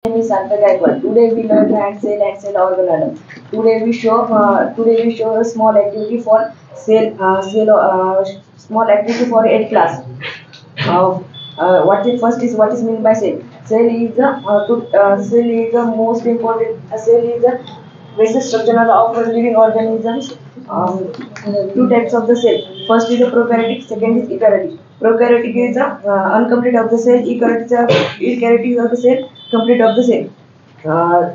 name is Santa Gaikwad. Today we learn and sell organelle. Today we show a small activity for small activity for 8th class. What is meant by cell? Cell is the most important. Cell is the basic structure of living organisms. Two types of the cell. First is the prokaryotic, second is eukaryotic. Prokaryotic is the incomplete of the cell. Eukaryotic is of the cell, complete of the cell. Uh,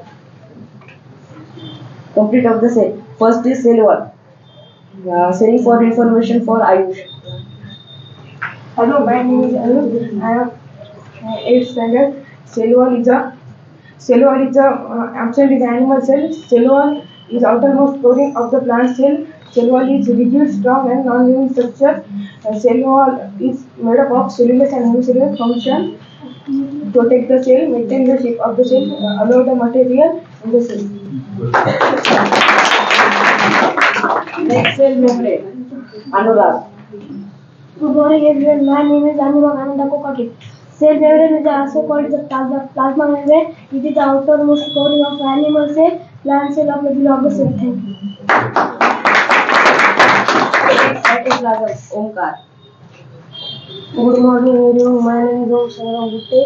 Complete of the cell. First is cell wall. Cell for information for Ayush. Hello, my name is Ayush. I am 8th standard. Cell wall is a absent in the animal cell. Cell wall is outermost coating of the plant cell. Cell wall is rigid, strong, and non-living structure. Cell wall is made up of cellulose and unicellular function. Protect the cell, maintain the shape of the cell, allow the material in the cell. Next cell membrane. Anurag. Good morning, everyone. My name is Anurag Ananda Kokate. Cell membrane is also called the plasma membrane. It is the outermost coating of animal cell, plant cell, or the below of the cell. Thank you. Cytoplasm. Omkar. Good morning, everyone. My name is Om Shangram Gutte.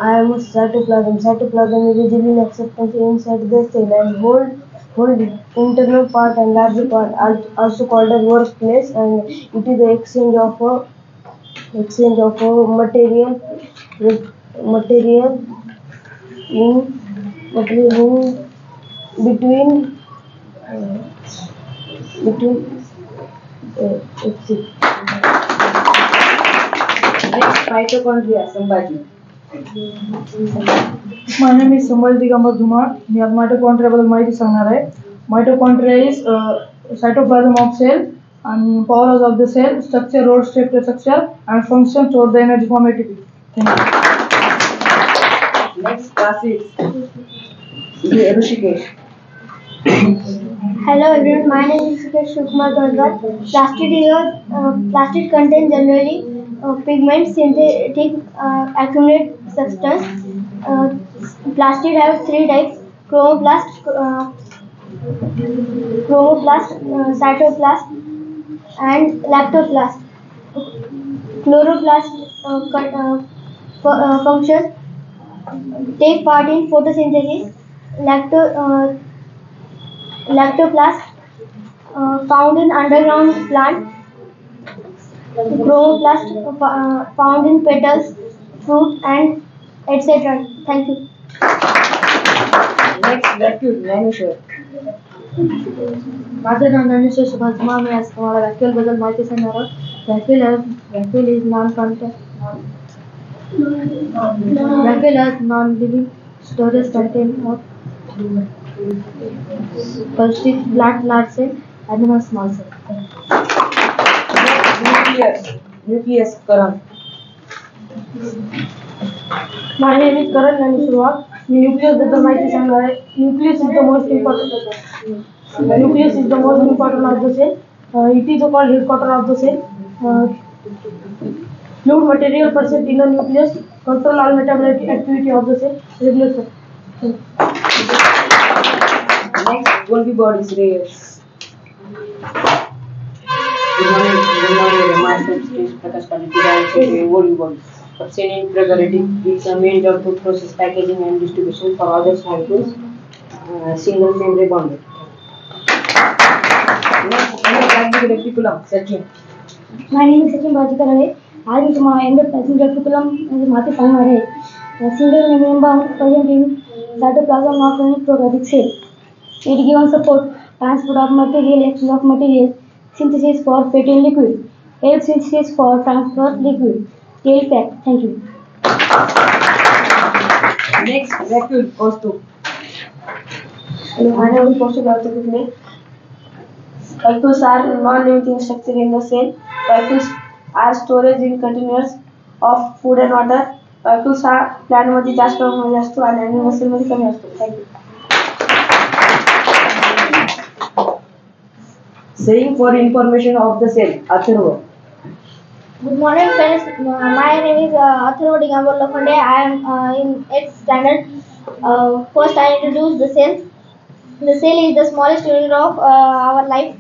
I am a cytoplasm. Cytoplasm is a living acceptance inside the cell and hold internal part and larger part, also called as workplace, and it is the exchange of a material in between Next mitochondria. Sambhaji. My name is Sambal Digambar Dumar. मी आज mitochondria बद्दल माहिती सांगणार आहे. Mitochondria is cytoplasm of cell and powers of the cell, structure, role, structure, and function store the energy from ATP. Thank you. Next class is Rushikesh. Hello everyone, my name is Sukesh Shivkumar Gandwar. Plastic contains generally pigment, synthetic accumulate substance. Plastic have three types: chromoplast, cytoplast, and lactoplast. Chloroplast functions take part in photosynthesis. Lactoplast found in underground plant. Chromoplast found in petals, fruit, and etc. Thank you. Next vacuole. Naneshwar. माझं नाव ज्ञानेश्वर सुभाष धुमाळ. मी आज तुम्हाला व्हॅक्यूल बद्दल माहिती सांगणार आहोत. व्हॅक्यूल is non-living storage contain of plastic, plant large cell, animal small cell. Nucleus. Karan. My name is Karan Nanishwar. Nucleus बद्दल माहिती सांगणार आहे. Nucleus is the most important. Nucleus is the most important of the cell. It is called headquarter of the cell. Fluid material present in the nucleus control all metabolic activity of the cell. Regular cell. Next Golgi bodies. Reyes. Good morning. Myself is Prakash Pandit. Golgi bodies. Obtained in prokaryotic. It's a means of food process, packaging, and distribution for other molecules. Single membrane bonded. Next, reticulum. Sachin. My name is Sachin Bajikar. आज मी तुम्हाला endoplasmic reticulum म्हणजे माहिती सांगणार आहे. Single membrane bound present in cytoplasm of any prokaryotic cell. It gives support transport of material, exchange of material, synthesis for protein liquid, help synthesis for transfer liquid. Tail pack. Thank you. Next vacuole. Kaustubh. Hello, my name is Kaustubh Bhattacharya. Vacuoles are non-living structure in the cell. Vacuoles are storage in containers of food and water. Vacuoles हा plant मध्ये जास्त प्रमाणामध्ये असतो आणि animal cell मध्ये कमी असतो. Thank you. Saying for information of the cell. Atharva. Good morning, friends. My name is Atharva Digambar Lokhande. I am in 8th standard. First, I introduce the cell. The cell is the smallest unit of our life.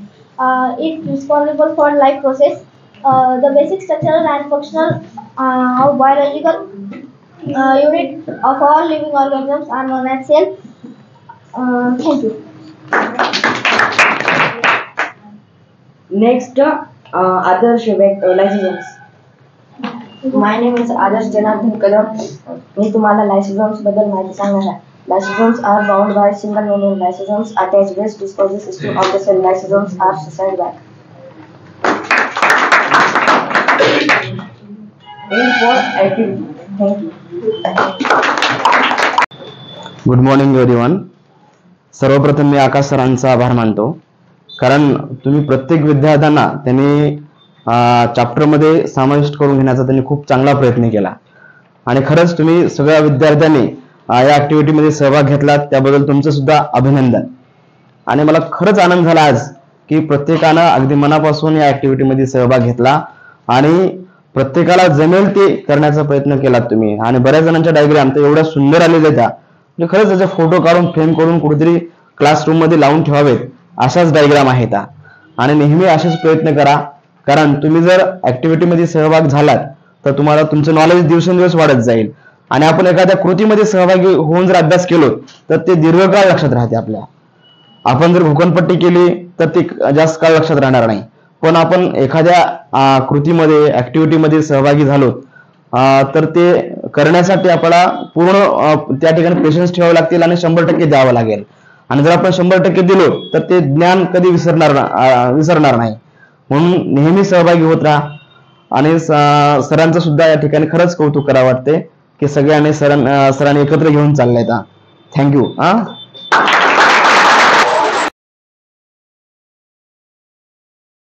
It is responsible for life process. The basic structural and functional of biological unit of all living organisms are known as cell. Thank you. Next, Adarsh lysosomes. My name is Adarsh Janardhan Kadam. मी तुम्हाला lysosomes बद्दल माहिती सांगणार आहे. Lysosomes are bound by single membrane lysosomes attached waste disposal system of the cell. Lysosomes are succinct back. Aim for activity. Thank you. Good morning everyone. सर्वप्रथम मी आकाश सरांचा आभार मानतो, कारण तुम्ही प्रत्येक विद्यार्थ्यांना त्यांनी चॅप्टरमध्ये समाविष्ट करून घेण्याचा त्यांनी खूप चांगला प्रयत्न केला आणि खरंच तुम्ही सगळ्या विद्यार्थ्यांनी या ऍक्टिव्हिटीमध्ये सहभाग घेतला, त्याबद्दल तुमचं सुद्धा अभिनंदन. आणि मला खरंच आनंद झाला आज की प्रत्येकानं अगदी मनापासून या ऍक्टिव्हिटीमध्ये सहभाग घेतला आणि प्रत्येकाला जमेल ते करण्याचा प्रयत्न केला तुम्ही. आणि बऱ्याच जणांच्या डायग्राम तर एवढ्या सुंदर आलेल्या त्या म्हणजे खरंच त्याचे फोटो काढून फ्रेम करून कुठेतरी क्लासरूम मध्ये लावून ठेवावेत अशाच डायग्राम आहेत. आणि नेहमी असेच प्रयत्न करा, कारण तुम्ही जर ऍक्टिव्हिटीमध्ये सहभाग झालात तर तुम्हाला तुमचं नॉलेज दिवसेंदिवस वाढत जाईल. आणि आपण एखाद्या कृतीमध्ये सहभागी होऊन जर अभ्यास केलो तर ते दीर्घकाळ लक्षात राहते आपल्या. आपण जर घोकणपट्टी केली तर ती जास्त काळ लक्षात राहणार नाही, पण आपण एखाद्या कृतीमध्ये ऍक्टिव्हिटीमध्ये सहभागी झालो तर ते करण्यासाठी आपल्याला पूर्ण त्या ठिकाणी पेशन्स ठेवावे लागतील आणि 100% द्यावं लागेल. आणि जर आपण 100% दिलो तर ते ज्ञान कधी विसरणार नाही. म्हणून नेहमी सहभागी होत राहा. आणि सरांचं सुद्धा या ठिकाणी खरंच कौतुक करावं वाटते की सगळ्यांनी सरांनी एकत्र घेऊन चाललंय. थँक्यू.